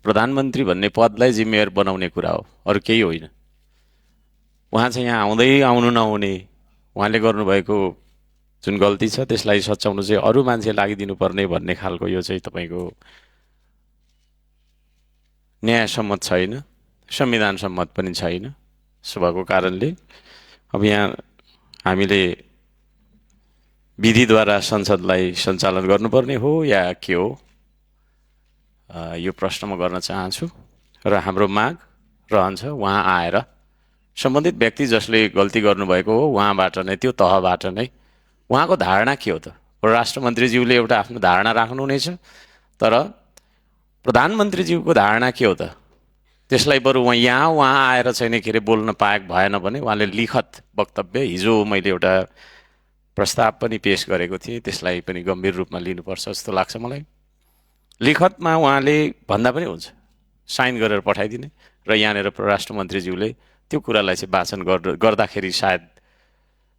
प्रधानमन्त्री भन्ने पदलाई जिम्मेवार बनाउने कुरा हो, अरू केही होइन। उहाँ चाहिँ यहाँ आउनु नहुने, उहाँले गर्नुभएको जुन गल्ती छ त्यसलाई सच्याउनु चाहिँ अरू मान्छे लागिदिनु पर्ने भन्ने खालको यो चाहिँ तपाईँको न्यायसम्मत छैन, संविधान सम्मत पनि छैन। सो भएको कारणले अब यहाँ हामीले विधिद्वारा संसदलाई सञ्चालन गर्नुपर्ने हो या के हो, यो प्रश्न म गर्न चाहन्छु। र हाम्रो माग रहन्छ उहाँ आएर सम्बन्धित व्यक्ति जसले गल्ती गर्नुभएको हो उहाँबाट नै, त्यो तहबाट नै उहाँको धारणा के हो त। परराष्ट्र मन्त्रीज्यूले एउटा आफ्नो धारणा राख्नुहुनेछ, तर प्रधानमन्त्रीज्यूको धारणा के हो त त्यसलाई बरु उहाँ आएर चाहिँ नि के अरे बोल्न पाएको भएन भने उहाँले लिखत वक्तव्य, हिजो मैले एउटा प्रस्ताव पनि पेश गरेको थिएँ, त्यसलाई पनि गम्भीर रूपमा लिनुपर्छ जस्तो लाग्छ मलाई। लिखतमा उहाँले भन्दा पनि हुन्छ, साइन गरेर पठाइदिने र यहाँनिर परराष्ट्र मन्त्रीज्यूले त्यो कुरालाई चाहिँ वाचन गर्दाखेरि सायद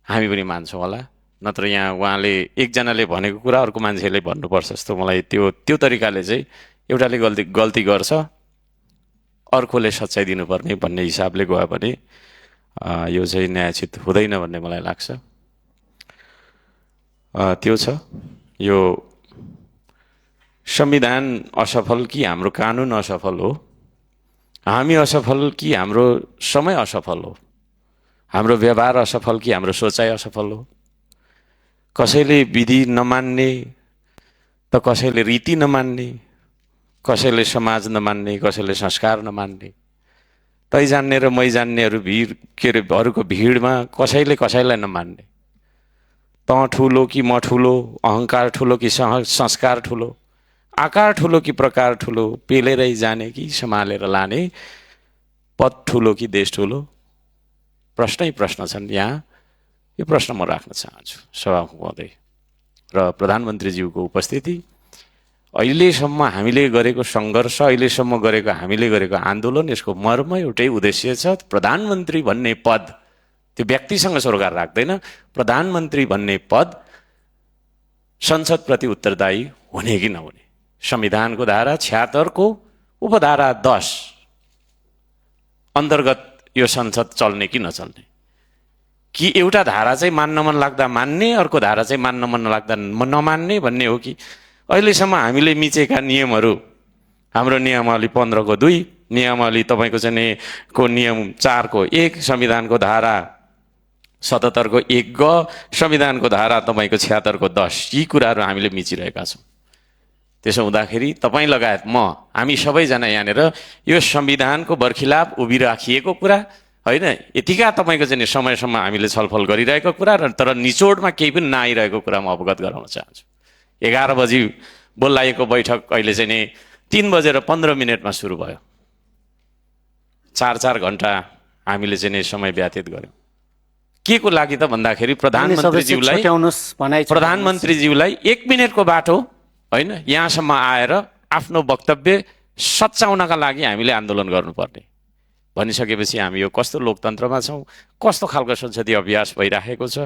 हामी पनि मान्छौँ होला। नत्र यहाँ उहाँले एकजनाले भनेको कुरा अर्को मान्छेले भन्नुपर्छ जस्तो मलाई त्यो तरिकाले चाहिँ एउटाले गल्ती गर्छ अर्कोले सच्याइ दिनुपर्ने भन्ने हिसाबले गयो भने यो चाहिँ न्यायोचित हुँदैन भन्ने मलाई लाग्छ। त्यो छ, यो संविधान असफल कि हाम्रो कानुन असफल हो, हामी असफल कि हाम्रो समय असफल हो, हाम्रो व्यवहार असफल कि हाम्रो सोचाइ असफल हो। कसैले विधि नमान्ने त कसैले रीति नमान्ने, कसैले समाज नमान्ने, कसैले संस्कार नमान्ने, तै जान्ने र मै जान्नेहरू अरूको भिडमा कसैले कसैलाई नमान्ने, त ठुलो कि म ठुलो, अहङ्कार ठुलो कि संस्कार ठुलो, आकार ठुलो कि प्रकार ठुलो, पेलेरै जाने कि सम्हालेर लाने, पद ठुलो कि देश ठुलो, प्रश्नै प्रश्न छन् यहाँ। यो प्रश्न म राख्न चाहन्छु सभामुख महोदय र प्रधानमन्त्रीज्यूको उपस्थिति। अहिलेसम्म हामीले गरेको सङ्घर्ष, अहिलेसम्म हामीले गरेको आन्दोलन, यसको मर्म एउटै उद्देश्य छ, प्रधानमन्त्री भन्ने पद त्यो व्यक्तिसँग सरोकार राख्दैन। प्रधानमन्त्री भन्ने पद संसदप्रति उत्तरदायी हुने कि नहुने, संविधानको धारा 76 को उपधारा 10 अन्तर्गत यो संसद चल्ने कि नचल्ने, कि एउटा धारा चाहिँ मान्न मन लाग्दा मान्ने, अर्को धारा चाहिँ मान्न मन लाग्दा नमान्ने भन्ने हो कि अहिलेसम्म हामीले मिचेका नियमहरू, हाम्रो नियमावली 15 को 2, नियमावली तपाईँको चाहिँ को नियम 4 को 1, संविधानको धारा 77 को 1 ग, संविधानको धारा तपाईँको 76 को 10, यी कुराहरू हामीले मिचिरहेका छौँ। त्यसो हुँदाखेरि तपाईँ लगायत हामी सबैजना यहाँनिर यो संविधानको बर्खिलाफ उभिराखिएको कुरा होइन, यतिका तपाईँको चाहिँ समयसम्म हामीले छलफल गरिरहेको कुरा र तर निचोडमा केही पनि नआइरहेको कुरा म अवगत गराउन चाहन्छु। 11 बजी बोलाइएको बैठक अहिले चाहिँ नि 3:15 सुरु भयो, 4 घण्टा हामीले चाहिँ नि समय व्यतीत गर्यौँ। के को लागि त भन्दाखेरि प्रधानमन्त्रीज्यूलाई 1 मिनटको बाटो होइन, यहाँसम्म आएर आफ्नो वक्तव्य सच्याउनका लागि हामीले आन्दोलन गर्नुपर्ने भनिसकेपछि हामी यो कस्तो लोकतन्त्रमा छौँ, कस्तो खालको संसदीय अभ्यास भइराखेको छ।